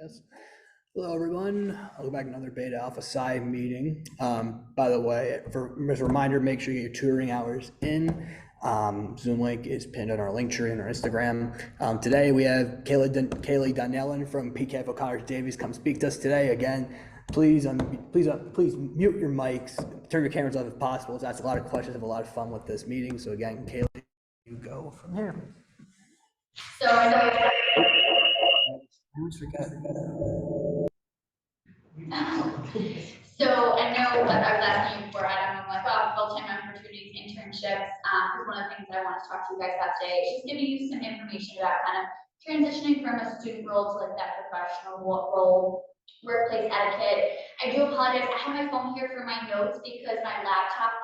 Yes. Hello, everyone. Welcome back to another Beta Alpha Psi meeting. By the way, as a reminder, make sure you get your tutoring hours in. Zoom link is pinned on our link tree on our Instagram. Today we have Kayleigh Donnellan from PKF O'Connor Davies come speak to us today. Again, please mute your mics, turn your cameras off if possible. Let's ask a lot of questions, have a lot of fun with this meeting. So again, Kayleigh, you go from here. So I know. So I know that I was asking you before, Adam, I'm like, oh, full-time opportunities, internships. Because one of the things that I want to talk to you guys about today is just giving you some information about kind of transitioning from a student role to like that professional role, workplace etiquette. I do apologize. I have my phone here for my notes because my laptop,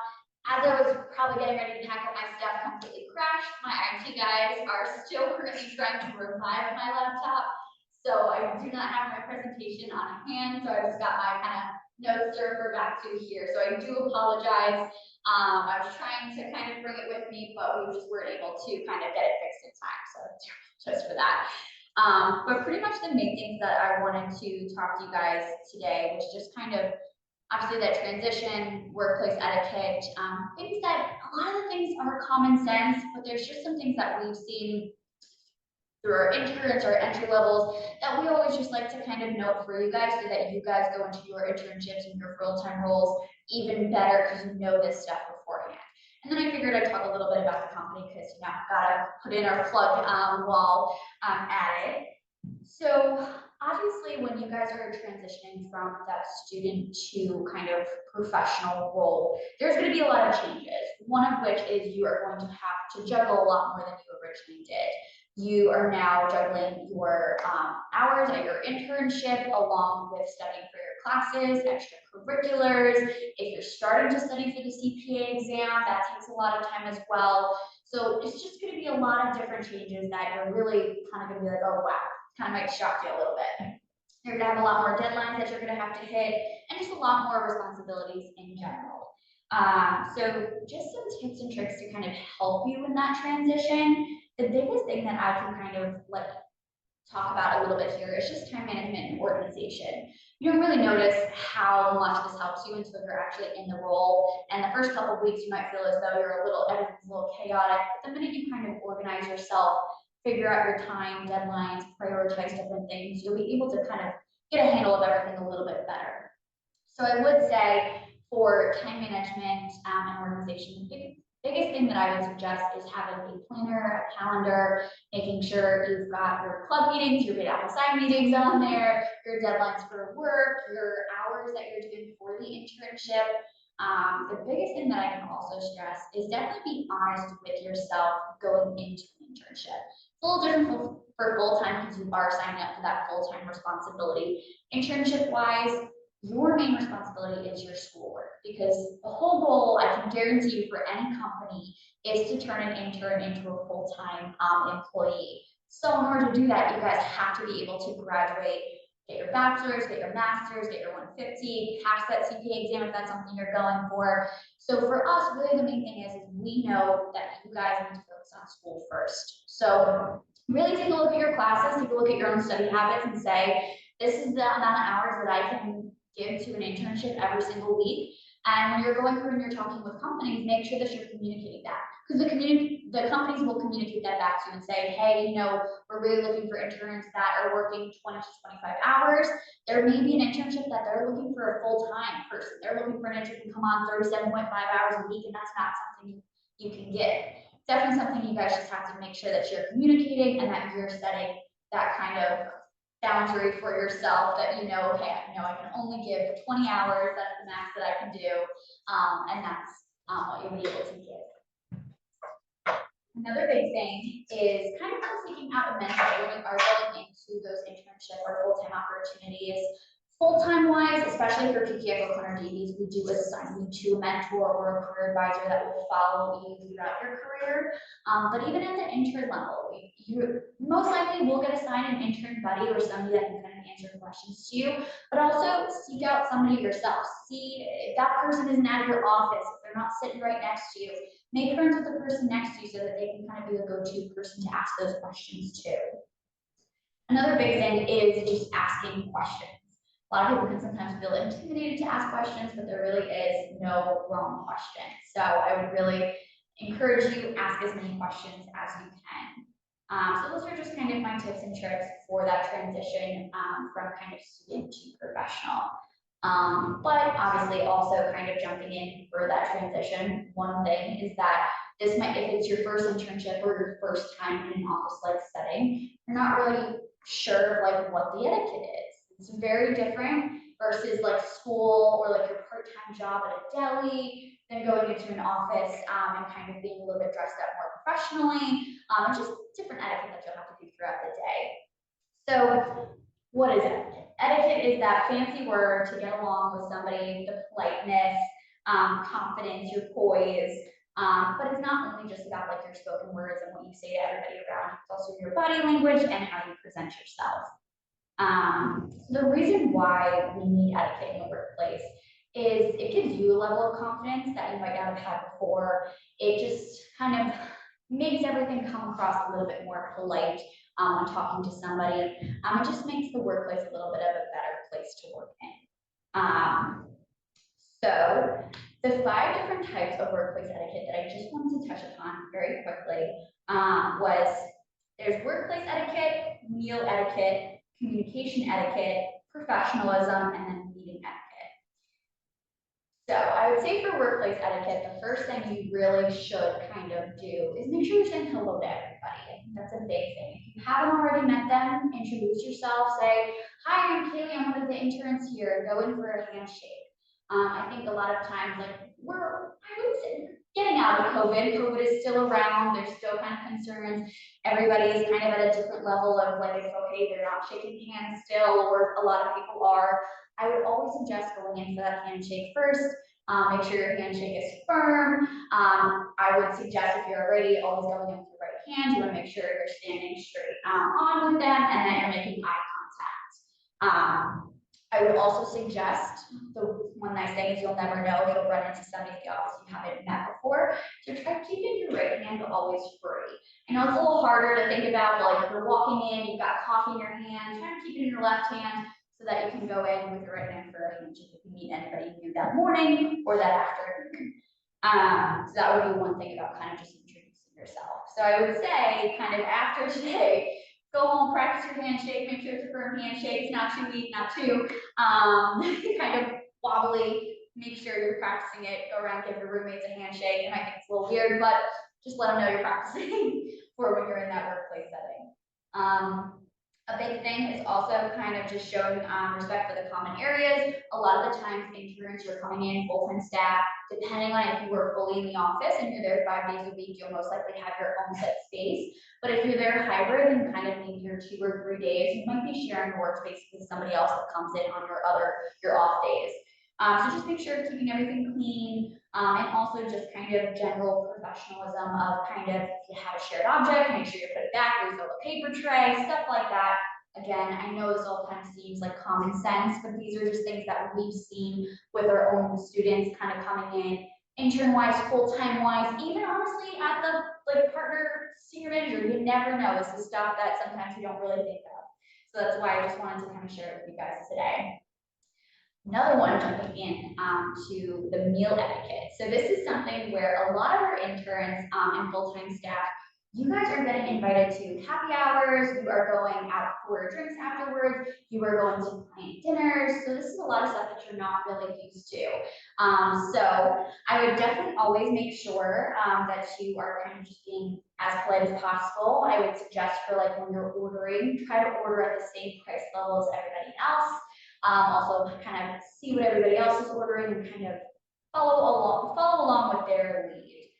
as I was probably getting ready to pack up my stuff, completely crashed. My IT guys are still currently trying to revive my laptop. So I do not have my presentation on hand. So I just got my kind of notes to refer back to here. So I do apologize. I was trying to kind of bring it with me, but we just weren't able to kind of get it fixed in time. So just for that. But pretty much the main things that I wanted to talk to you guys today was just kind of obviously that transition, workplace etiquette, things that a lot of the things are common sense, but there's just some things that we've seen through our interns or entry levels that we always just like to kind of note for you guys so that you guys go into your internships and your full-time roles even better because you know this stuff beforehand. And then I figured I'd talk a little bit about the company because gotta put in our plug while I'm at it. So obviously when you guys are transitioning from that student to kind of professional role, there's going to be a lot of changes. One of which is you are going to have to juggle a lot more than you originally did. You are now juggling your hours at your internship along with studying for your classes, extracurriculars. If you're starting to study for the CPA exam, that takes a lot of time as well. So it's just going to be a lot of different changes that you're really kind of going to be like, oh, wow, kind of might shock you a little bit. You're going to have a lot more deadlines that you're going to have to hit and just a lot more responsibilities in general. So just some tips and tricks to kind of help you in that transition. The biggest thing that I can kind of like talk about a little bit here is just time management and organization. You don't really notice how much this helps you until you're actually in the role. And the first couple of weeks, you might feel as though everything's a little chaotic. But the minute you kind of organize yourself, figure out your time, deadlines, prioritize different things, you'll be able to kind of get a handle of everything a little bit better. So I would say for time management and organization, the biggest thing that I would suggest is having a planner, a calendar, making sure you've got your club meetings, your Beta Alpha Psi meetings on there, your deadlines for work, your hours that you're doing for the internship. The biggest thing that I can also stress is definitely be honest with yourself going into an internship. It's a little different for full-time because you are signing up for that full-time responsibility. Internship-wise, your main responsibility is your schoolwork because the whole goal, I can guarantee you for any company, is to turn an intern into a full-time employee. So in order to do that, you guys have to be able to graduate, get your bachelor's, get your master's, get your 150, pass that CPA exam if that's something you're going for. So for us, really the main thing is we know that you guys need to focus on school first. So really take a look at your classes, take a look at your own study habits and say, this is the amount of hours that I can give to an internship every single week. And when you're going through and you're talking with companies, make sure that you're communicating that. Because the companies will communicate that back to you and say, hey, we're really looking for interns that are working 20 to 25 hours. There may be an internship that they're looking for a full-time person. They're looking for an intern to come on 37.5 hours a week, and that's not something you can get. It's definitely something you guys just have to make sure that you're communicating and that you're setting that kind of boundary for yourself that okay, I can only give 20 hours, that's the max that I can do, and that's what you'll be able to give. Another big thing is kind of seeking out a mentor when you are going into those internship or full-time opportunities. Full-time wise, especially for PKF O'Connor Davies, we do assign you to a mentor or a career advisor that will follow you throughout your career. But even at the intern level, you most likely will get assigned an intern buddy or somebody that can kind of answer questions to you, but also seek out somebody yourself. See if that person isn't at your office, if they're not sitting right next to you, make friends with the person next to you so that they can kind of be the go-to person to ask those questions to. Another big thing is just asking A lot of people can sometimes feel intimidated to ask questions, but there really is no wrong question. So I would really encourage you, ask as many questions as you can. So those are just kind of my tips and tricks for that transition from kind of student to professional. But obviously also kind of jumping in for that transition, one thing is that this might, if it's your first internship or your first time in an office-like setting, you're not really sure of like what the etiquette is. It's very different versus like school or like your part-time job at a deli, then going into an office and kind of being a little bit dressed up more professionally, and just different etiquette that you'll have to do throughout the day. So what is etiquette? Etiquette is that fancy word to get along with somebody, the politeness, confidence, your poise, but it's not only just about like your spoken words and what you say to everybody around, it's also your body language and how you present yourself. So the reason why we need etiquette in the workplace is it gives you a level of confidence that you might not have had before. It just kind of makes everything come across a little bit more polite when talking to somebody. It just makes the workplace a little bit of a better place to work in. So the 5 different types of workplace etiquette that I just wanted to touch upon very quickly was there's workplace etiquette, meal etiquette, communication etiquette, professionalism, and then meeting etiquette. So I would say for workplace etiquette, the first thing you really should kind of do is make sure you're saying hello to everybody. I think that's a big thing. If you haven't already met them, introduce yourself, say, hi, I'm Kayleigh, I'm one of the interns here, go in for a handshake. I think a lot of times, like, I would say, getting out of COVID. COVID is still around. There's still kind of concerns. Everybody is kind of at a different level of like, it's okay, they're not shaking hands still, or a lot of people are. I would always suggest going in for that handshake first. Make sure your handshake is firm. I would suggest if you're already always going in with your right hand, you want to make sure you're standing straight on with them and that you're making eye contact. I would also suggest, the one nice thing is you'll never know if you'll run into somebody at the office you haven't met before, so try keeping your right hand always free. I know it's a little harder to think about, but like if you're walking in, you've got coffee in your hand, try to keep it in your left hand so that you can go in with your right hand for a handshake if you meet anybody new that morning or that afternoon. So that would be one thing about kind of just introducing yourself. So I would say kind of after today, go home, practice your handshake, make sure it's a firm handshake, it's not too weak, not too kind of wobbly. Make sure you're practicing it. Go around, give your roommates a handshake. It might think it's a little weird, but just let them know you're practicing for when you're in that workplace setting. A big thing is also kind of just showing respect for the common areas. A lot of the times interns, you're coming in full-time staff, depending on if you were fully in the office and you're there 5 days a week, you'll most likely have your own set space. But if you're there hybrid and kind of maybe your 2 or 3 days, you might be sharing a workspace with somebody else that comes in on your off days. So just make sure you're keeping everything clean, and also just kind of general professionalism of kind of, if you have a shared object, make sure you put it back, refill the paper tray, stuff like that. Again, I know this all kind of seems like common sense, but these are just things that we've seen with our own students kind of coming in, intern-wise, full-time wise, even honestly at the like partner senior manager, you never know. This is stuff that sometimes you don't really think of. So that's why I just wanted to kind of share it with you guys today. Another one, jumping in to the meal etiquette. So this is something where a lot of our interns and full-time staff, you guys are getting invited to happy hours, you are going out for drinks afterwards, you are going to client dinners. So this is a lot of stuff that you're not really used to. So I would definitely always make sure that you are kind of just being as polite as possible. I would suggest for like when you're ordering, try to order at the same price level as everybody else. Also kind of see what everybody else is ordering and kind of follow along with their lead.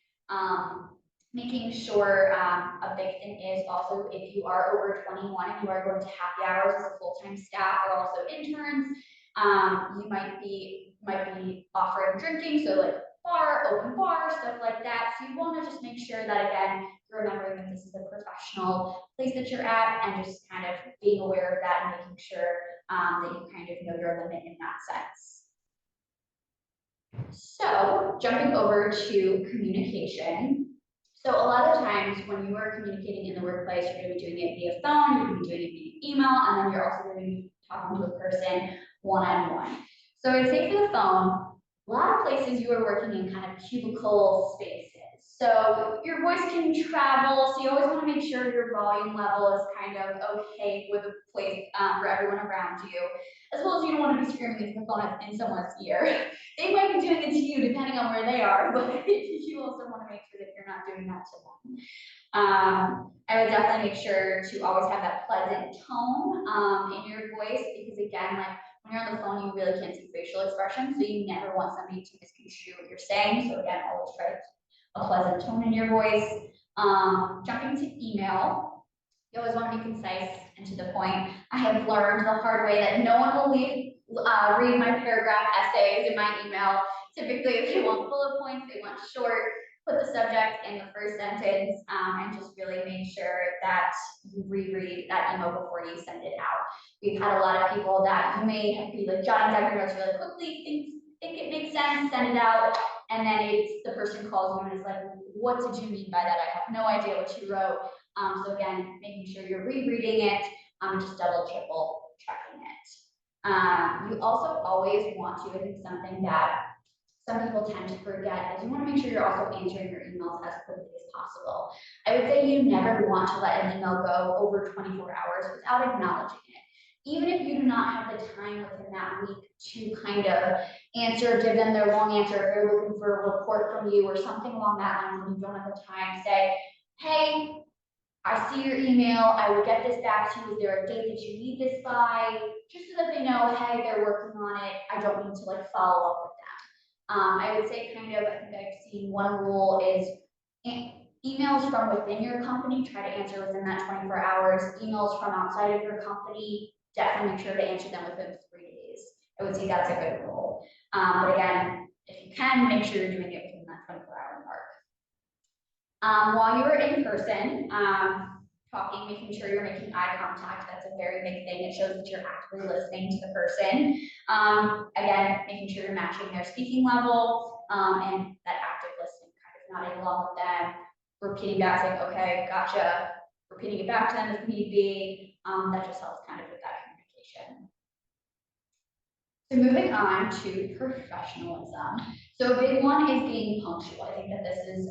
Making sure a big thing is also if you are over 21 and you are going to happy hours as a full-time staff or also interns, you might be offering drinking, so like open bar, stuff like that. So you want to just make sure that again, you're remembering that this is a professional place that you're at and just kind of being aware of that and making sure that you kind of know your limit in that sense. So jumping over to communication. So a lot of times when you are communicating in the workplace, you're going to be doing it via phone, you're going to be doing it via email, and then you're also going to be talking to a person one-on-one. So I'd say for the phone, a lot of places you are working in kind of cubicle spaces. So your voice can travel, so you always want to make sure your volume level is kind of okay with the place for everyone around you, as well as you don't want to be screaming into the phone in someone's ear. They might be doing it to you depending on where they are, but you also want to make sure that you're not doing that to them. I would definitely make sure to always have that pleasant tone in your voice, because again, like when you're on the phone, you really can't see facial expressions, so you never want somebody to misconstrue what you're saying. So again, always try a pleasant tone in your voice. Jumping to email, you always want to be concise and to the point. I have learned the hard way that no one will read my paragraph essays in my email. Typically, if they want bullet points, they want short, put the subject in the first sentence, and just really make sure that you reread that email before you send it out. We've had a lot of people that you may be like jotting down your notes really quickly, think it makes sense, send it out, and then it's the person calls you and is like, what did you mean by that? I have no idea what you wrote. So again, making sure you're rereading it, just double, triple checking it. You also always want to, I think something that some people tend to forget is you want to make sure you're also answering your emails as quickly as possible. I would say you never want to let an email go over 24 hours without acknowledging it. Even if you do not have the time within that week to kind of answer, give them their long answer, if they're looking for a report from you or something along that line, and you don't have the time, say, hey, I see your email, I will get this back to you. Is there a date that you need this by? Just so that they know, hey, they're working on it. I don't need to like follow up with them. I would say kind of, I think I've seen one rule is emails from within your company, try to answer within that 24 hours. Emails from outside of your company, definitely make sure to answer them within 3 days. I would say that's a good rule. But again, if you can, make sure you're doing it within that 24-hour mark. While you're in person, talking, making sure you're making eye contact, that's a very big thing. It shows that you're actively listening to the person. Again, making sure you're matching their speaking level, and that active listening, kind of nodding along with them, repeating back, saying, okay, gotcha, repeating it back to them if need be. That just helps kind of with that communication. So moving on to professionalism. So a big one is being punctual. I think that this is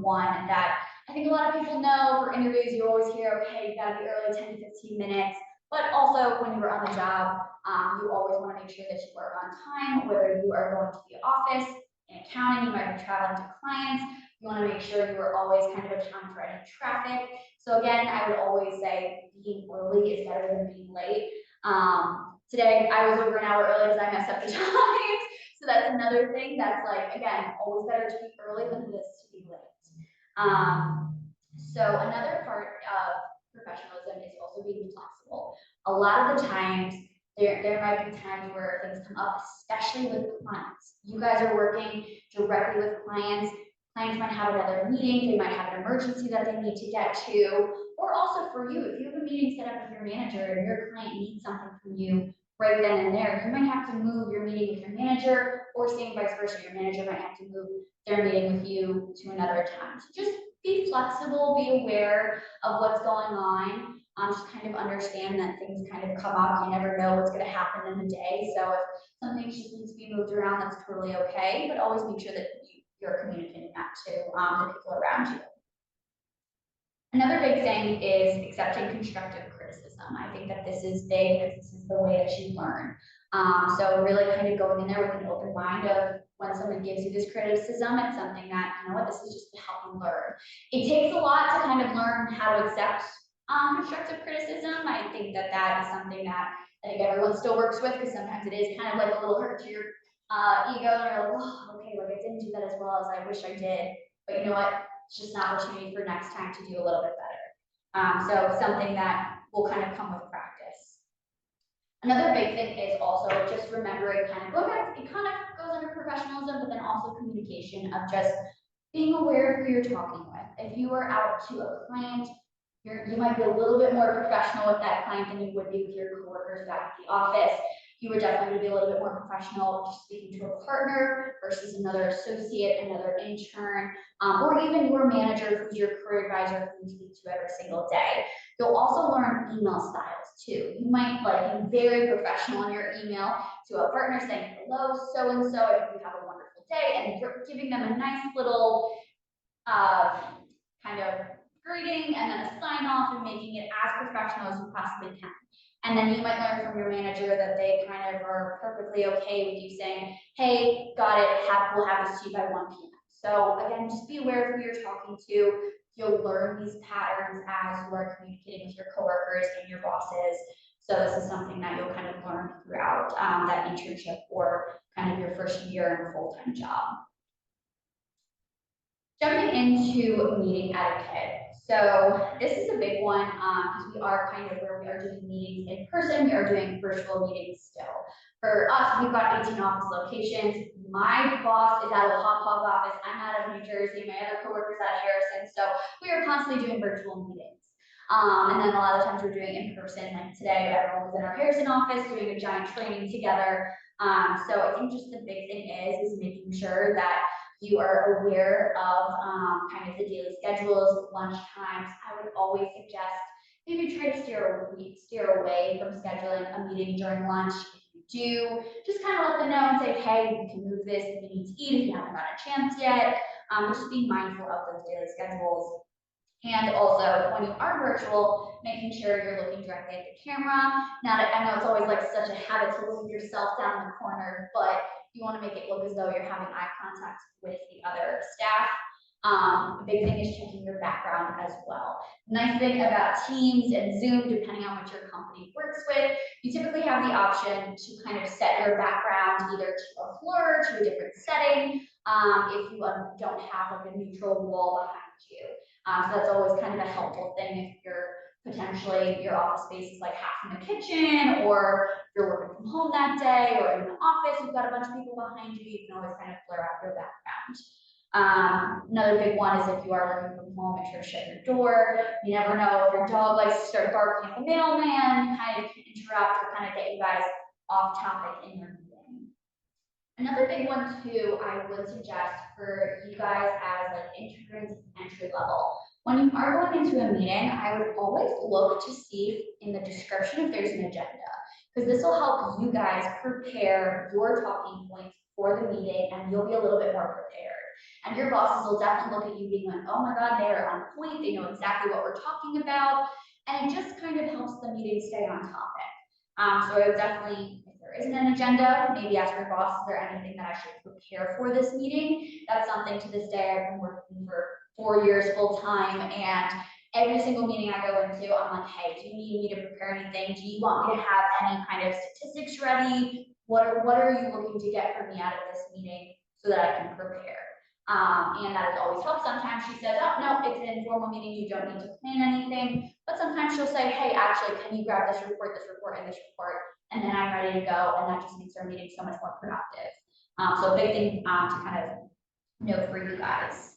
one that I think a lot of people know. For interviews, you always hear, okay, you gotta be early 10 to 15 minutes. But also when you're on the job, you always want to make sure that you are on time, whether you are going to the office, in accounting, you might be traveling to clients. You want to make sure you are always kind of accounting for any traffic. So again, I would always say being early is better than being late. Today I was over an hour early because I messed up the times. So that's another thing that's like, again, always better to be early than it is to be late. So another part of professionalism is also being flexible. A lot of the times, there might be times where things come up, especially with clients. You guys are working directly with clients. Clients might have another meeting, they might have an emergency that they need to get to, or also for you, if you have a meeting set up with your manager and your client needs something from you right then and there, you might have to move your meeting with your manager, or same vice versa, your manager might have to move their meeting with you to another time. So just be flexible, be aware of what's going on. Just kind of understand that things kind of come up. You never know what's going to happen in the day. So if something just needs to be moved around, that's totally okay. But always make sure that you're communicating that to the people around you. Another big thing is accepting constructive criticism. I think that this is big because this is the way that you learn. So really kind of going in there with an open mind of when someone gives you this criticism, it's something that, you know what, this is just to help you learn. It takes a lot to kind of learn how to accept constructive criticism. I think that that is something that I think everyone still works with, because sometimes it is kind of like a little hurt to your ego, and you're like, oh, okay, like I didn't do that as well as I wish I did. But you know what? It's just an opportunity for next time to do a little bit better. So something that will kind of come with practice. Another big thing is also just remembering, kind of going back, it kind of goes under professionalism, but then also communication of just being aware of who you're talking with. If you are out to a client, you might be a little bit more professional with that client than you would be with your coworkers back at the office. you are definitely gonna be a little bit more professional, just speaking to a partner versus another associate, another intern, or even your manager who's your career advisor who you speak to every single day. You'll also learn email styles too. You might like be very professional in your email to a partner saying, hello, so-and-so, I hope you have a wonderful day, and you're giving them a nice little kind of greeting and then a sign off and making it as professional as you possibly can. And then you might learn from your manager that they kind of are perfectly okay with you saying, hey, got it, we'll have this to you by 1 p.m. So again, just be aware of who you're talking to. You'll learn these patterns as you are communicating with your coworkers and your bosses. So this is something that you'll kind of learn throughout that internship or kind of your first year in a full-time job. Jumping into meeting etiquette. So this is a big one because we are kind of where we are doing meetings in person, we are doing virtual meetings still. For us, we've got 18 office locations. My boss is out of the Hop Hog office. I'm out of New Jersey. My other coworkers out of Harrison. So we are constantly doing virtual meetings. And then a lot of times we're doing in person. Like today, everyone was in our Harrison office doing a giant training together. So I think just the big thing is making sure that you are aware of kind of the daily schedules, lunch times. I would always suggest maybe try to steer away from scheduling a meeting during lunch. If you do, just kind of let them know and say, hey, you can move this if you need to eat, if you haven't got a chance yet. Just be mindful of those daily schedules. And also, when you are virtual, making sure you're looking directly at the camera. Now, I know it's always like such a habit to look yourself down in the corner, but you want to make it look as though you're having eye contact with the other staff. The big thing is checking your background as well. The nice thing about Teams and Zoom, depending on what your company works with, you typically have the option to kind of set your background either to a blur, to a different setting, if you don't have like a neutral wall behind you. So that's always kind of a helpful thing if you're potentially your office space is like half in the kitchen, or you're working from home that day, or in the office, you've got a bunch of people behind you, you can always kind of blur out your background. Another big one is if you are working from home, make sure to shut your door. You never know if your dog likes to start barking at the mailman, kind of interrupt or kind of get you guys off topic in your meeting. Another big one too, I would suggest for you guys as like interns entry level, when you are going into a meeting, I would always look to see in the description if there's an agenda, because this will help you guys prepare your talking points for the meeting and you'll be a little bit more prepared. And your bosses will definitely look at you being like, oh my God, they are on point, they know exactly what we're talking about. And it just kind of helps the meeting stay on topic. So I would definitely, if there isn't an agenda, maybe ask your boss, is there anything that I should prepare for this meeting? That's something to this day, I've been working for 4 years full time, and every single meeting I go into, I'm like, hey, do you need me to prepare anything? Do you want me to have any kind of statistics ready? What are you looking to get from me out of this meeting so that I can prepare? And that has always helped. Sometimes she says, oh, no, it's an informal meeting, you don't need to plan anything. But sometimes she'll say, hey, actually, can you grab this report, and this report? And then I'm ready to go. And that just makes our meeting so much more productive. So a big thing to kind of note for you guys.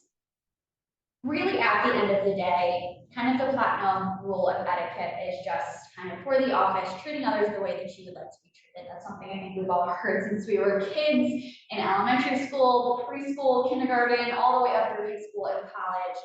Really, at the end of the day, kind of the platinum rule of etiquette is just kind of for the office, treating others the way that you would like to be treated. That's something I think we've all heard since we were kids in elementary school, preschool, kindergarten, all the way up through high school and college.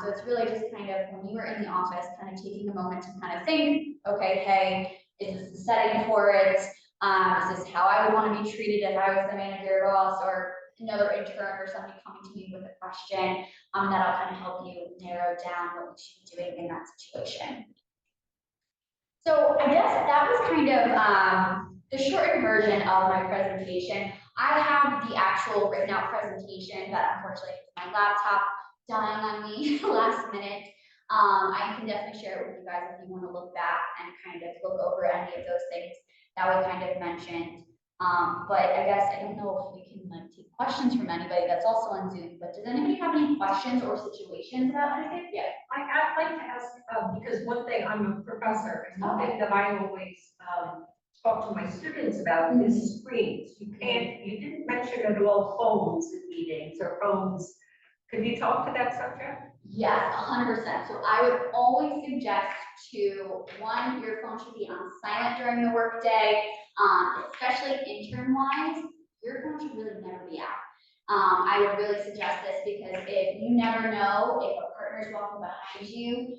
So it's really just kind of when you were in the office, kind of taking a moment to kind of think, okay, hey, is this the setting for it? Is this how I would want to be treated if I was the manager or boss or another intern or somebody coming to me with a question? That'll kind of help you narrow down what you should be doing in that situation. So I guess that was kind of the shortened version of my presentation. I have the actual written out presentation, but unfortunately my laptop dying on me last minute. I can definitely share it with you guys if you want to look back and kind of look over any of those things that we kind of mentioned. But I guess I don't know if we can like take questions from anybody that's also on Zoom, but does anybody have any questions or situations about anything? Yeah. I'd like to ask, because one thing, I'm a professor, and one thing that I always talk to my students about is screens. You didn't mention at all phones in meetings or phones. Could you talk to that subject? Yes, 100%. So I would always suggest to, one, your phone should be on silent during the workday. especially intern-wise, your phone should really never be out. I would really suggest this because if you never know if a partner's walking behind you,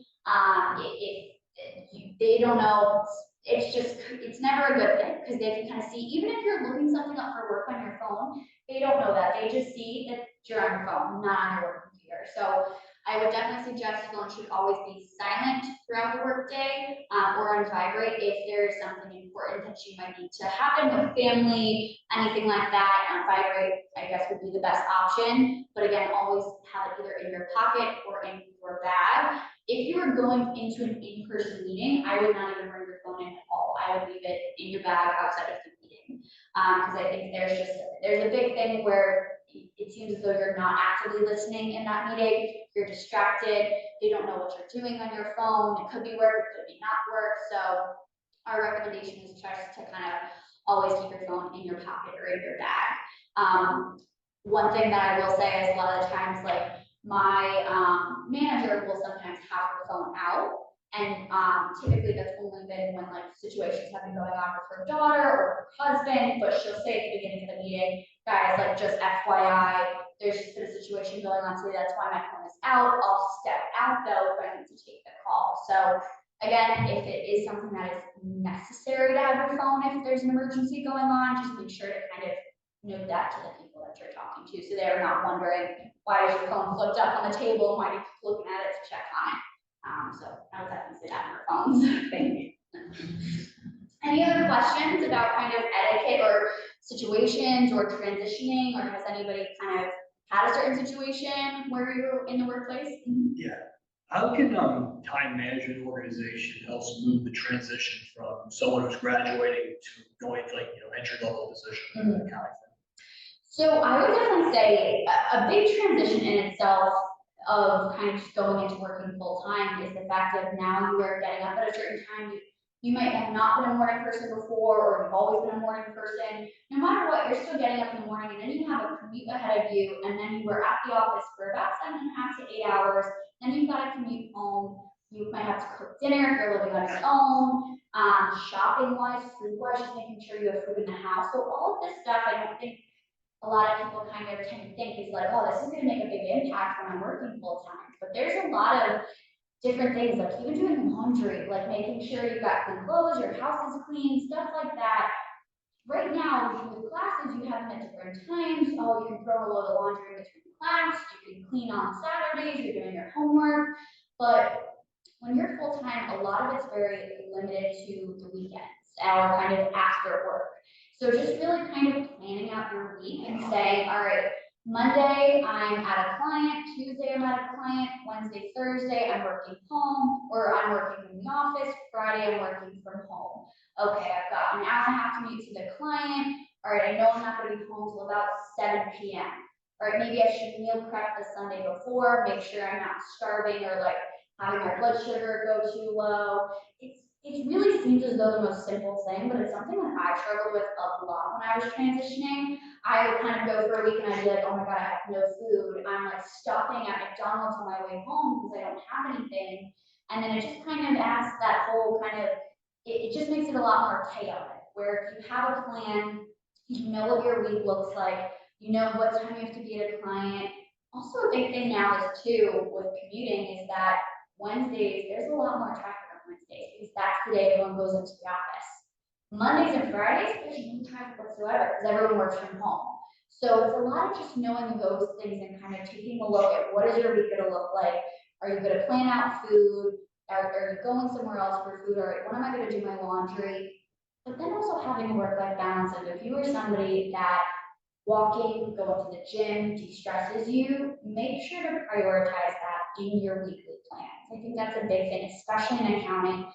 if they don't know, it's never a good thing because they can kind of see, even if you're looking something up for work on your phone, they don't know that. They just see that you're on your phone, not on your work computer. So I would definitely suggest phone should always be silent throughout the workday or on vibrate if there's something important that you might need to happen with family, anything like that. Vibrate, I guess, would be the best option. But again, always have it either in your pocket or in your bag. If you are going into an in-person meeting, I would not even bring your phone in at all. I would leave it in your bag outside of the meeting because I think there's a big thing where it seems as though you're not actively listening in that meeting. You're distracted. They don't know what you're doing on your phone. It could be work, it could be not work. So our recommendation is just to kind of always keep your phone in your pocket or in your bag. One thing that I will say is a lot of the times, like my manager will sometimes have her phone out. And typically that's only been when like situations have been going on with her daughter or her husband, but she'll say at the beginning of the meeting, guys, like just FYI, there's just been a situation going on today, that's why my phone is out. I'll step out though if I need to take the call. So again, if it is something that is necessary to have your phone, if there's an emergency going on, just make sure to kind of note that to the people that you're talking to, so they're not wondering why is your phone flipped up on the table and why do you keep looking at it to check on it. So I would definitely say that for phones. Thank you. Any other questions about kind of etiquette or situations or transitioning, or has anybody kind of had a certain situation where you're in the workplace? Yeah. How can time management organization help smooth the transition from someone who's graduating to going to entry level position, that kind of thing? So I would definitely say a big transition in itself of kind of just going into working full time is the fact that now you are getting up at a certain time. You might have not been a morning person before, or you've always been a morning person. No matter what, you're still getting up in the morning, and then you have a commute ahead of you, and then you were at the office for about 7.5 to 8 hours. Then you've got to commute home. You might have to cook dinner if you're living on your own. Shopping wise, food wise, just making sure you have food in the house. So all of this stuff, I don't think a lot of people kind of tend to think is like, oh, this is going to make a big impact when I'm working full time. But there's a lot of different things, like even doing laundry, like making sure you've got clean clothes, your house is clean, stuff like that. Right now, with classes, you have them at different times. Oh, you can throw a load of laundry in between class. You can clean on Saturdays. You're doing your homework. But when you're full time, a lot of it's very limited to the weekends or kind of after work. So just really kind of planning out your week and saying, all right, Monday I'm at a client, Tuesday I'm at a client, Wednesday, Thursday I'm working home, or I'm working in the office, Friday I'm working from home. Okay, I've got an hour and a half to meet to the client. All right, I know I'm not going to be home till about 7 p.m. All right, maybe I should meal prep the Sunday before, make sure I'm not starving or like having my blood sugar go too low. It really seems as though the most simple thing, but it's something that I struggled with a lot when I was transitioning. I would kind of go for a week and I'd be like, oh my God, I have no food. I'm like stopping at McDonald's on my way home because I don't have anything. And then it just kind of adds that whole kind of, it just makes it a lot more chaotic, where if you have a plan, you know what your week looks like, you know what time you have to be at a client. Also a big thing now is too, with commuting, is that Wednesdays, there's a lot more traffic on Wednesdays because that's the day everyone goes into the office. Mondays and Fridays, there's no traffic whatsoever because everyone works from home. So it's a lot of just knowing those things and kind of taking a look at what is your week going to look like. Are you going to plan out food? Are you going somewhere else for food? All right, when am I going to do my laundry? But then also having a work-life balance. And if you are somebody that walking, going to the gym de-stresses you, make sure to prioritize that in your weekly plans. I think that's a big thing, especially in accounting.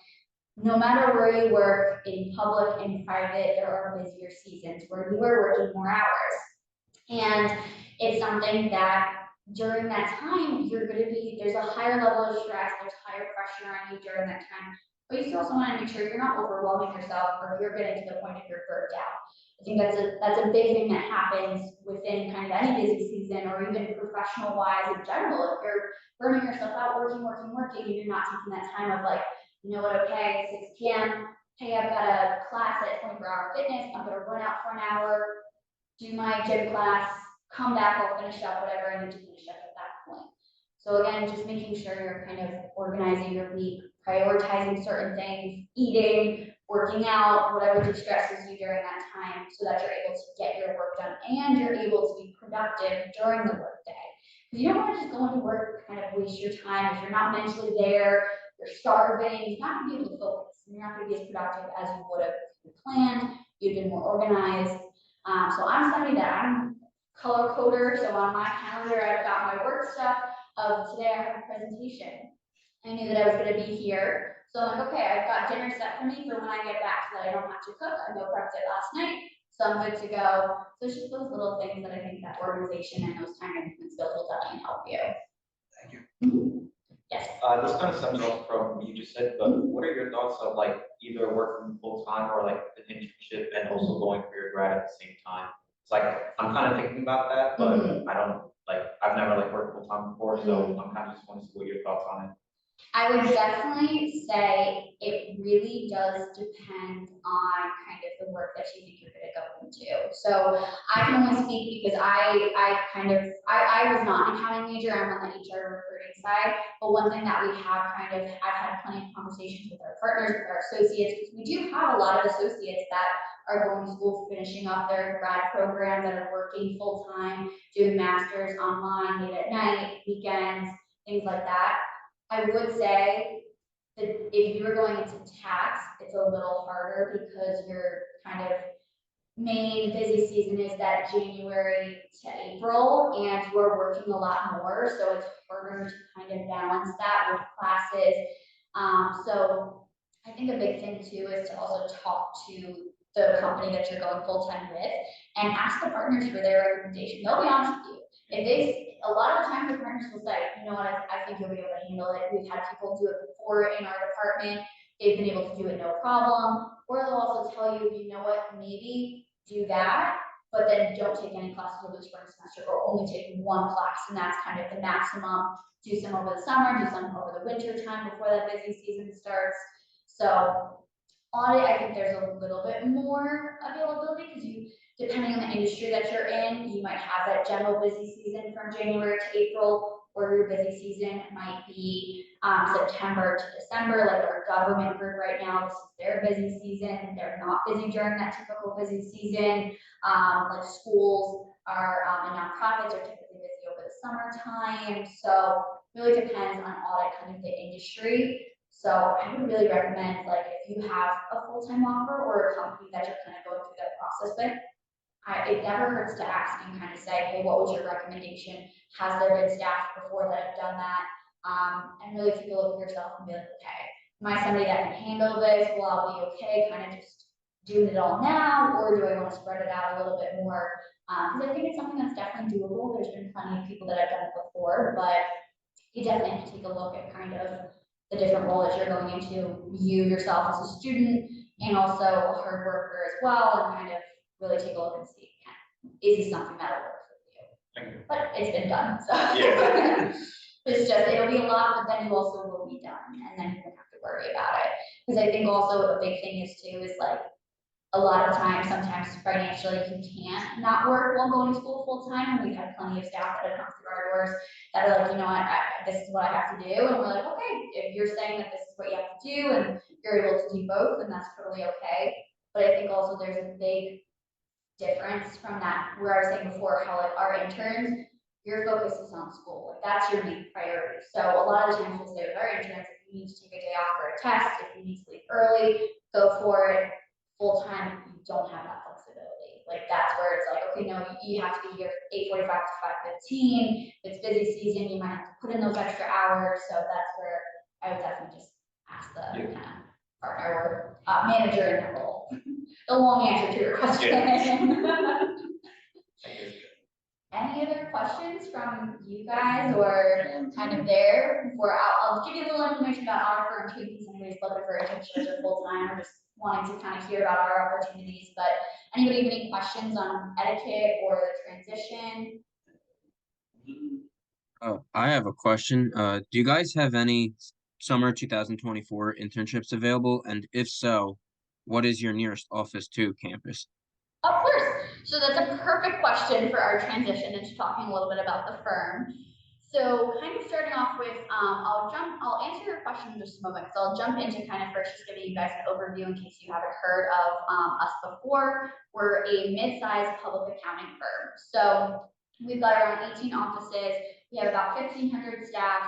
No matter where you work, in public and private, there are busier seasons where you are working more hours. And it's something that during that time, there's a higher level of stress, there's higher pressure on you during that time. But you still also want to make sure you're not overwhelming yourself or you're getting to the point of you're burnt out. I think that's a big thing that happens within kind of any busy season or even professional wise in general. If you're burning yourself out, working, and you're not taking that time of like, you know what, okay, 6 p.m., hey, I've got a class at 24-hour fitness, I'm gonna run out for an hour, do my gym class, come back, I'll finish up whatever I need to finish up at that point. So again, just making sure you're kind of organizing your week, prioritizing certain things, eating, working out, whatever distresses you during that time, so that you're able to get your work done and you're able to be productive during the workday. Because you don't want to just go into work and kind of waste your time. If you're not mentally there, you're starving, you're not going to be able to focus. You're not going to be as productive as you would have if you planned, you've been more organized. So I'm somebody that I'm color coder, so on my calendar I've got my work stuff of today I have a presentation. I knew that I was going to be here, so I'm like, okay, I've got dinner set for me for when I get back so that I don't have to cook. I know prepped it last night, so I'm good to go. So it's just those little things that I think that organization and those time management skills will definitely help you. Thank you. Yes. This kind of stems off from what you just said, but what are your thoughts of like either working full time or like an internship and also going for your grad at the same time? It's like I'm kind of thinking about that, but I don't I've never like worked full time before, so I'm kind of just wanting to see what your thoughts on it. I would definitely say it really does depend on kind of the work that you think you're going to go into. So I can only speak because I was not an accounting major, I'm on the HR recruiting side, but one thing that we have I've had plenty of conversations with our partners, with our associates, because we do have a lot of associates that are going to school, finishing up their grad program, that are working full time, doing masters online, late at night, weekends, things like that. I would say that if you were going into tax, it's a little harder because your kind of main busy season is that January to April, and you are working a lot more, so it's harder to kind of balance that with classes. So I think a big thing too is to also talk to the company that you're going full time with and ask the partners for their recommendation. They'll be honest with you. A lot of the time the partners will say, you know what, I think you'll be able to handle it. We've had people do it before in our department. They've been able to do it no problem. Or they'll also tell you, you know what, maybe do that, but then don't take any classes over the spring semester, or only take one class, and that's kind of the maximum. Do some over the summer, do some over the winter time before that busy season starts. So audit, I think there's a little bit more availability because depending on the industry that you're in, you might have that general busy season from January to April, or your busy season might be September to December, like our government group right now, this is their busy season. They're not busy during that typical busy season. Like schools are and nonprofits are typically busy over the summertime. So it really depends on audit, kind of the industry. So I would really recommend, like, if you have a full-time offer or a company that you're kind of going through that process with, it never hurts to ask and kind of say, hey, what was your recommendation? Has there been staff before that have done that? And really take a look at yourself and be like, okay, am I somebody that can handle this? Will I be okay kind of just doing it all now? Or do I want to spread it out a little bit more? Because I think it's something that's definitely doable. There's been plenty of people that have done it before, but you definitely have to take a look at kind of the different role that you're going into, you yourself as a student, and also a hard worker as well, and kind of really take a look and see, is this something that'll work for you? Thank you. But it's been done, so. Yeah. It's just, it'll be a lot, but then you also will be done, and then you don't have to worry about it. Because I think also a big thing is too, is like, a lot of times, sometimes financially, you can't not work while going to school full time. And we've had plenty of staff that have come through our doors that are like, you know what, this is what I have to do. And we're like, okay, if you're saying that this is what you have to do and you're able to do both, then that's totally okay. But I think also there's a big difference from that, where I was saying before, how like our interns, your focus is on school. Like that's your main priority. So a lot of the times we'll say with our interns, if you need to take a day off for a test, if you need to leave early, go for it. Full time, you don't have that flexibility. Like that's where it's like, okay, no, you have to be here 8:45 to 5:15. If it's busy season, you might have to put in those extra hours. So that's where I would definitely just ask the kind of partner or manager in that role. The long answer to your question. Yeah. Any other questions from you guys, or kind of there? Before I'll give you a little information about our firm too, in case anybody's looking for internships or full time, or just wanting to kind of hear about our opportunities. But anybody have any questions on etiquette or the transition? Oh, I have a question. Do you guys have any summer 2024 internships available? And if so, what is your nearest office to campus? Of course. So that's a perfect question for our transition into talking a little bit about the firm. So kind of starting off with, I'll answer your question in just a moment. So I'll jump into kind of first just giving you guys an overview in case you haven't heard of us before. We're a mid-sized public accounting firm. So we've got around 18 offices. We have about 1,500 staff,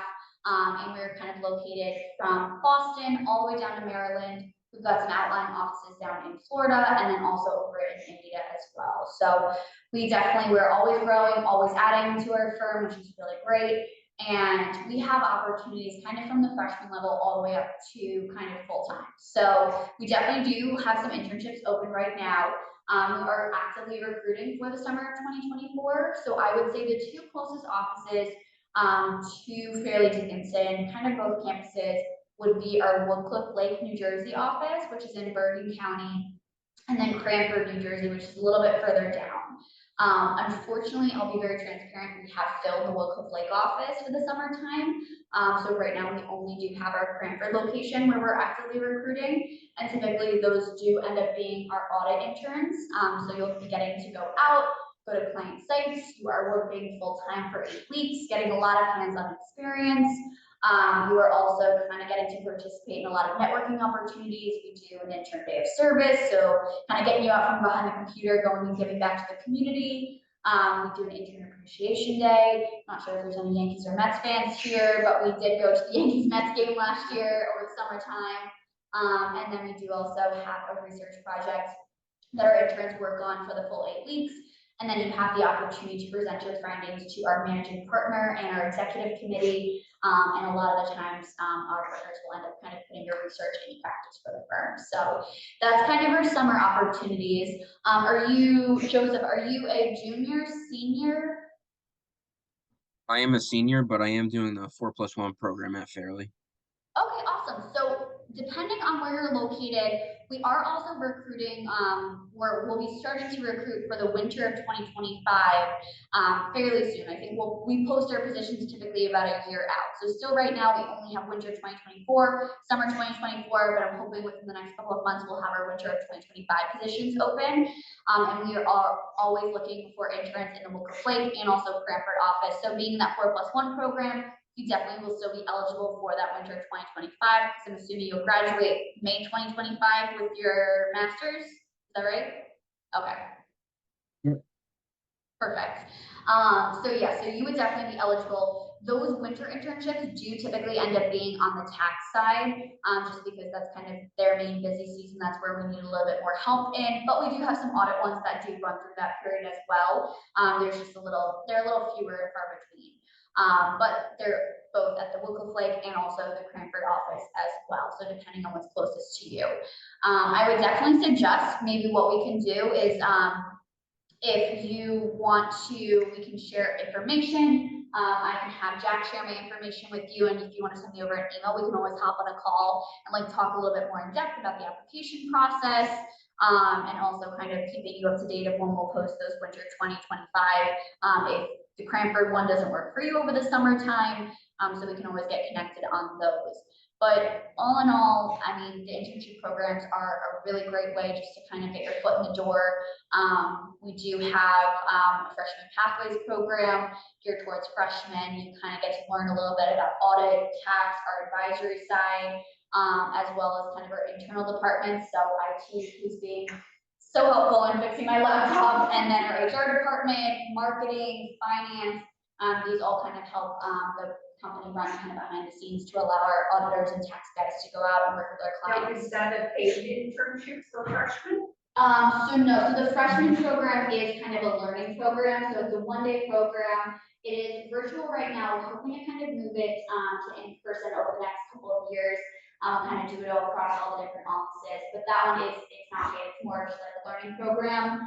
and we're kind of located from Boston all the way down to Maryland. We've got some outlying offices down in Florida and then also over in India as well. So we're always growing, always adding to our firm, which is really great. And we have opportunities kind of from the freshman level all the way up to kind of full time. So we definitely do have some internships open right now. We are actively recruiting for the summer of 2024. So I would say the two closest offices to Fairleigh Dickinson, kind of both campuses, would be our Woodcliff Lake, New Jersey office, which is in Bergen County, and then Cranford, New Jersey, which is a little bit further down. Unfortunately, I'll be very transparent. We have filled the Woodcliff Lake office for the summertime. So right now we only do have our Cranford location where we're actively recruiting. And typically those do end up being our audit interns. So you'll be getting to go out, go to client sites. You are working full time for 8 weeks, getting a lot of hands-on experience. You are also kind of getting to participate in a lot of networking opportunities. We do an intern day of service, so kind of getting you out from behind the computer, going and giving back to the community. We do an intern appreciation day. Not sure if there's any Yankees or Mets fans here, but we did go to the Yankees-Mets game last year over the summertime. And then we do also have a research project that our interns work on for the full 8 weeks. And then you have the opportunity to present your findings to our managing partner and our executive committee. And a lot of the times, our partners will end up kind of putting your research into practice for the firm. So that's kind of our summer opportunities. Joseph, are you a junior, senior? I am a senior, but I am doing the 4+1 program at Fairleigh. Okay, awesome. So depending on where you're located, we are also recruiting, we'll be starting to recruit for the winter of 2025 fairly soon. I think we post our positions typically about a year out. So still right now, we only have winter 2024, summer 2024, but I'm hoping within the next couple of months, we'll have our winter of 2025 positions open. And we are always looking for interns in the Woodcliff Lake and also Cranford office. So being in that 4+1 program, you definitely will still be eligible for that winter 2025, because I'm assuming you'll graduate May 2025 with your master's. Is that right? Okay. Yep. Perfect. So yeah, so you would definitely be eligible. Those winter internships do typically end up being on the tax side, just because that's kind of their main busy season. That's where we need a little bit more help in, but we do have some audit ones that do run through that period as well. They're a little fewer and far between. But they're both at the Woodcliff Lake and also the Cranford office as well. So depending on what's closest to you. I would definitely suggest maybe what we can do is, if you want to, we can share information. I can have Jack share my information with you, and if you want to send me over an email, we can always hop on a call and like talk a little bit more in depth about the application process, and also kind of keeping you up to date of when we'll post those winter 2025. If the Cranford one doesn't work for you over the summertime, so we can always get connected on those. But all in all, I mean, the internship programs are a really great way just to kind of get your foot in the door. We do have a freshman pathways program geared towards freshmen. You kind of get to learn a little bit about audit, tax, our advisory side, as well as kind of our internal departments. So IT, who's being so helpful in fixing my laptop, and then our HR department, marketing, finance. These all kind of help the company run kind of behind the scenes to allow our auditors and tax guys to go out and work with our Now, clients. is that a paid internship for freshmen? So the freshman program is kind of a learning program. So it's a one-day program. It is virtual right now. We're hoping to kind of move it to in-person over the next couple of years. Kind of do it all across all the different offices, but that one it's not paid. It's more just like a learning program.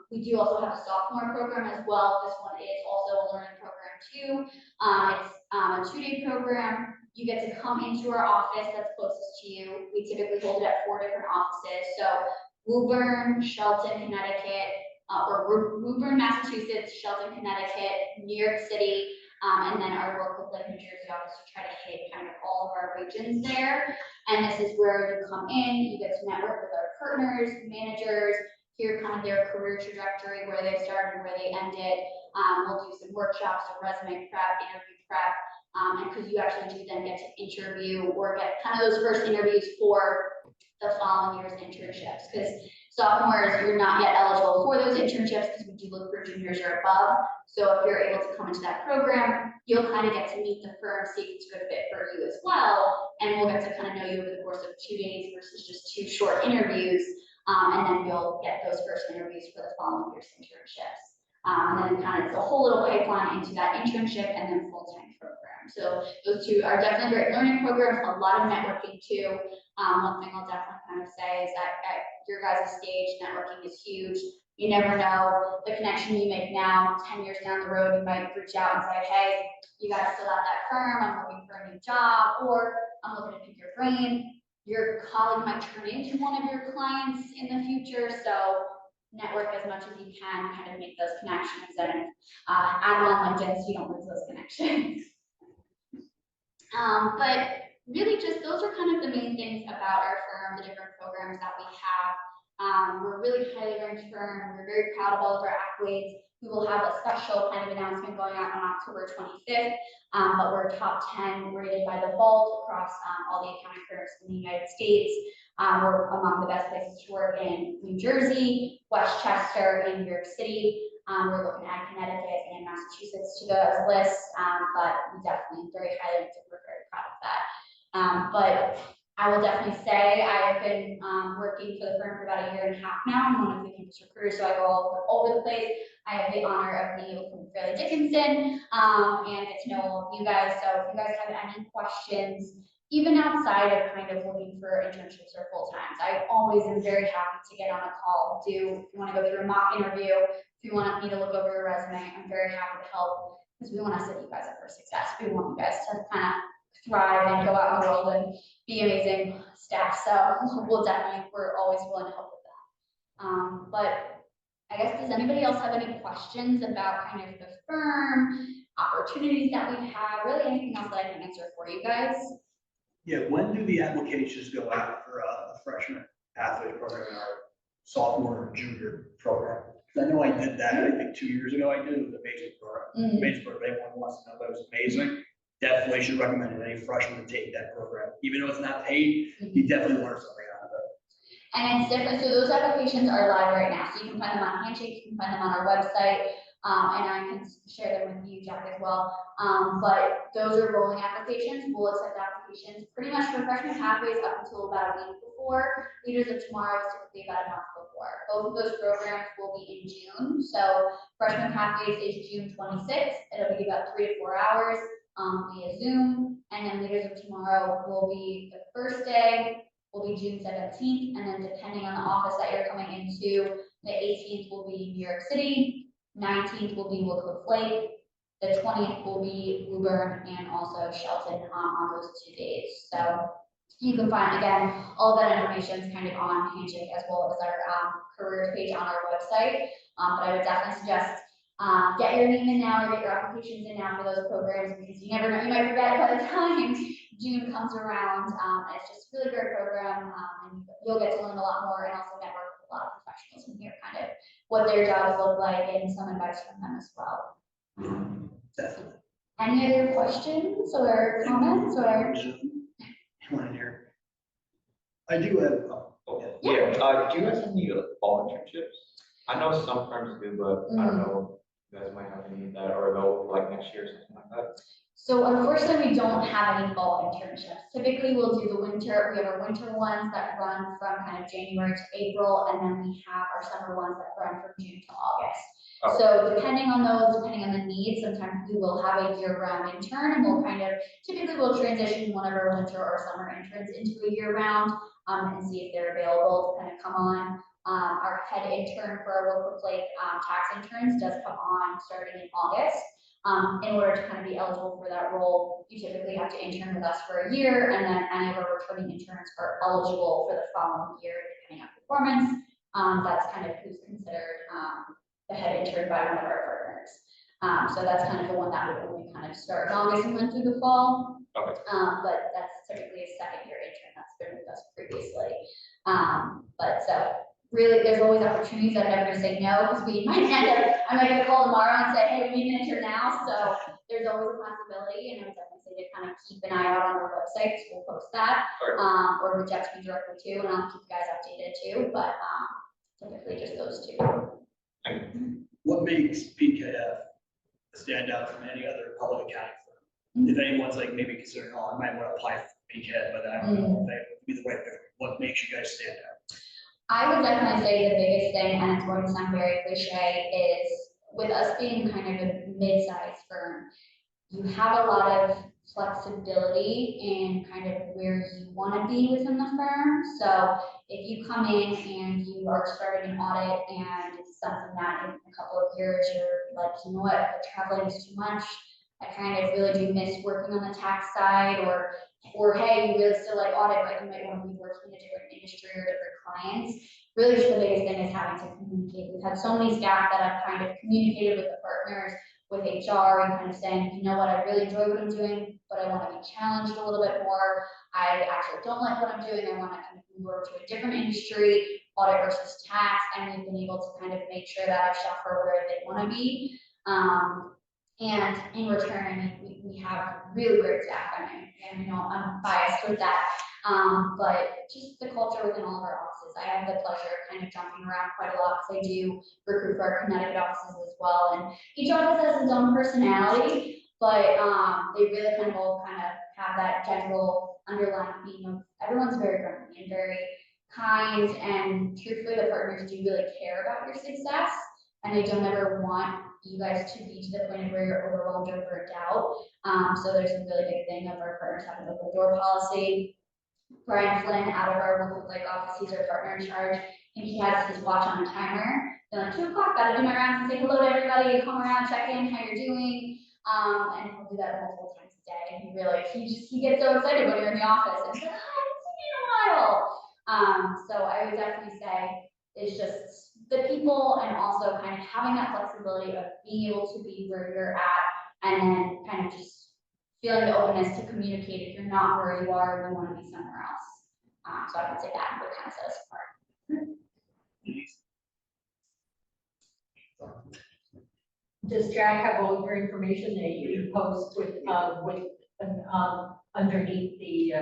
We do also have a sophomore program as well. This one is also a learning program too. It's a 2-day program. You get to come into our office that's closest to you. We typically hold it at 4 different offices. So Woburn, Shelton, Connecticut, or Woburn, Massachusetts, Shelton, Connecticut, New York City, And then our local like New Jersey office to try to hit kind of all of our regions there. And this is where you come in, you get to network with our partners, managers, hear kind of their career trajectory, where they started and where they ended. We'll do some workshops, some resume prep, interview prep, and because you actually do then get to interview or get kind of those first interviews for the following year's internships. Because sophomores, you're not yet eligible for those internships because we do look for juniors or above. So if you're able to come into that program, you'll kind of get to meet the firm, see if it's a good fit for you as well. And we'll get to kind of know you over the course of 2 days versus just 2 short interviews. And then you'll get those first interviews for the following year's internships. And then kind of the whole little pipeline into that internship and then full-time program. So those 2 are definitely great learning programs, a lot of networking too. One thing I'll definitely kind of say is that at your guys' stage, networking is huge. You never know the connection you make now, 10 years down the road, you might reach out and say, hey, you guys still at that firm, I'm looking for a new job, or I'm looking to pick your brain. Your colleague might turn into one of your clients in the future, so network as much as you can, kind of make those connections and add on LinkedIn so you don't lose those connections. But really just those are kind of the main things about our firm, the different programs that we have. We're a really highly ranked firm. We're very proud of all of our accolades. We will have a special kind of announcement going out on October 25th, but we're top 10 rated by the Vault across all the accounting firms in the United States. We're among the best places to work in New Jersey, Westchester, and New York City. We're looking at Connecticut and Massachusetts to those lists, but we definitely very highly ranked. We're very proud of that. But I will definitely say I have been working for the firm for about 1.5 years now. I'm one of the campus recruiters, so I go all over the place. I have the honor of being able to meet Kayleigh Dickinson and get to know all of you guys. So if you guys have any questions, even outside of kind of looking for internships or full-times, I always am very happy to get on a call. If you want to go through a mock interview, if you want me to look over your resume, I'm very happy to help because we want to set you guys up for success. We want you guys to kind of thrive and go out in the world and be amazing staff. So we're always willing to help with that. But I guess, does anybody else have any questions about kind of the firm, opportunities that we have, really anything else that I can answer for you guys? Yeah, when do the applications go out for a freshman athlete program in our sophomore and junior program? Because I know I did that, I think 2 years ago I did, it was amazing program. Amazing program, everyone wants to know that it was amazing. Definitely should recommend it, any freshman to take that program. Even though it's not paid, you definitely learn something out of it. And it's different, so those applications are live right now, so you can find them on Handshake, you can find them on our website, and I can share them with you, Jack, as well. But those are rolling applications. We'll accept applications pretty much for freshman pathways up until about a week before. Leaders of Tomorrow is typically about a month before. Both of those programs will be in June, so freshman pathways is June 26th. It'll be about 3 to 4 hours via Zoom, and then Leaders of Tomorrow will be the first day, will be June 17th, and then depending on the office that you're coming into, the 18th will be New York City, 19th will be Woodcliff Lake, the 20th will be Woburn, and also Shelton on those 2 days. So you can find, again, all that information is kind of on Handshake as well as our careers page on our website. But I would definitely suggest get your name in now or get your applications in now for those programs, because you never know, you might forget by the time June comes around. It's just a really great program, and you'll get to learn a lot more and also network with a lot of professionals and hear kind of what their jobs look like and some advice from them as well. Definitely. Any other questions or comments or? I do have, Yeah, do you guys have any fall internships? I know some firms do, but I don't know if you guys might have any that are available for like next year or something like that. So unfortunately, we don't have any fall internships. Typically, we'll do the winter. We have our winter ones that run from kind of January to April, and then we have our summer ones that run from June to August. Okay. So depending on those, depending on the needs, sometimes we will have a year-round intern, and we'll kind of, typically we'll transition one of our winter or summer interns into a year-round and see if they're available to kind of come on. Our head intern for our Workplace Lake tax interns does come on starting in August. In order to kind of be eligible for that role, you typically have to intern with us for a year, and then any of our returning interns are eligible for the following year, depending on performance. That's kind of who's considered the head intern by one of our partners. So that's kind of the one that would only kind of start in August and went through the fall. Okay. But that's typically a second-year intern that's been with us previously. But so really, there's always opportunities. I'm never gonna say no, because we might end up, I might get a call tomorrow and say, hey, we need an intern now. So there's always a possibility, and I would definitely say to kind of keep an eye out on our website, because we'll post that. Sure. Or reach out to me directly too, and I'll keep you guys updated too, but typically just those two. What makes PKF stand out from any other public accounting firm? If anyone's like maybe considering, oh, I might want to apply for PKF, but I don't know if that would be the right fit. What makes you guys stand out? I would definitely say the biggest thing, and it's going to sound very cliche, is with us being kind of a mid-sized firm, you have a lot of flexibility in kind of where you want to be within the firm. So if you come in and you are starting an audit and it's something that in a couple of years you're like, you know what, the traveling is too much. I kind of really do miss working on the tax side, or hey, you really still like audit, but you might want to be working in a different industry or different clients. Really, just the biggest thing is having to communicate. We've had so many staff that have kind of communicated with the partners, with HR, and kind of saying, you know what, I really enjoy what I'm doing, but I want to be challenged a little bit more. I actually don't like what I'm doing. I want to kind of move over to a different industry, audit versus tax, and we've been able to kind of make sure that our staff are where they want to be. And in return, I mean, we have really great staff. I mean, and you know, I'm biased with that. But just the culture within all of our offices. I have the pleasure of kind of jumping around quite a lot, because I do recruit for our Connecticut offices as well. And each office has its own personality, but they really kind of all kind of have that general underlying theme of everyone's very friendly and very kind, and truthfully, the partners do really care about your success, and they don't ever want you guys to be to the point where you're overwhelmed or burnt out. So there's a really big thing of our partners having an open door policy. Brian Flynn out of our Wolf Lake office, he's our partner in charge, and he has his watch on a timer. They're like 2 o'clock, gotta do my rounds and say hello to everybody, come around, check in, how you're doing. And he'll do that multiple times a day. And he gets so excited when you're in the office and he's like, oh, I haven't seen you in a while. So I would definitely say it's just the people, and also kind of having that flexibility of being able to be where you're at, and then kind of just feeling the openness to communicate if you're not where you are and you want to be somewhere else. So I would say that would kind of set us apart. Does Jack have all your information that you post with underneath the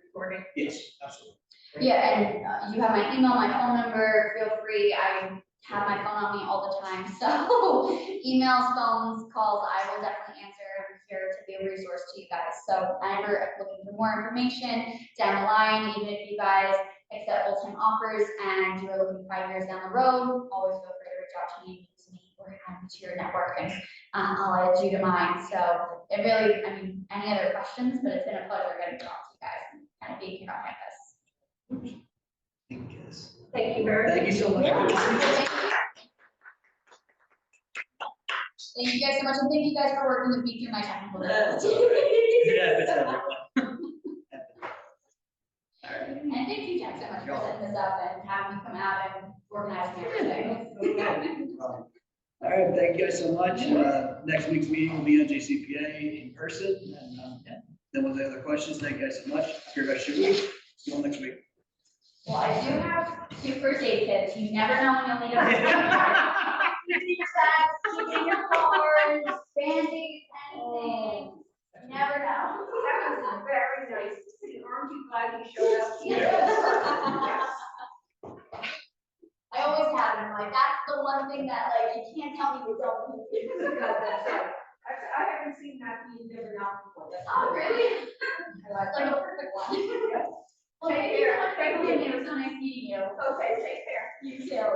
recording? Yes, absolutely. Yeah, and you have my email, my phone number, feel free. I have my phone on me all the time. So emails, phones, calls, I will definitely answer. I'm here to be a resource to you guys. So I'm looking for more information down the line, even if you guys accept full-time offers and you're looking 5 years down the road, always feel free to reach out to me or add me to your network, and I'll add you to mine. So it really, I mean, any other questions, but it's been a pleasure getting to talk to you guys and kind of being here on campus. Thank you very much. Thank you so much. Thank you guys so much, and thank you guys for working with me through my technical difficulties. Yeah, that's everyone. And thank you, Jack, so much for setting this up and having me come out and organizing everything. All right, thank you guys so much. Next week's meeting will be on JCPA in person. And then with the other questions, thank you guys so much. Have a good rest of your week. See you all next week. Well, I do have 2 first aid kits. You never know when you'll need them. Keeping your bags, keeping your cards, Band-Aids, anything. You never know. That was very nice to see. Aren't you glad you showed up? Yes. I always have them. Like, that's the one thing that, like, you can't tell me you don't need. That's right. I haven't seen that being given out before. Oh, really? That's like a perfect one. Well, Take thank you so care. much for having me. It was so nice meeting you. Okay, take care. You too.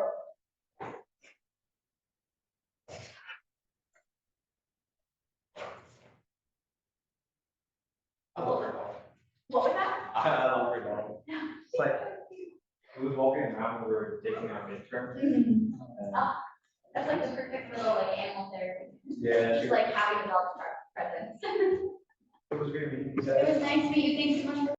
What was that? I don't recall. It's like, we was walking around, we were taking our midterm. That's like the perfect little like animal therapy. Yeah. Just like having a dog presence. It was good meeting you. It was nice to meet you. Thanks so much for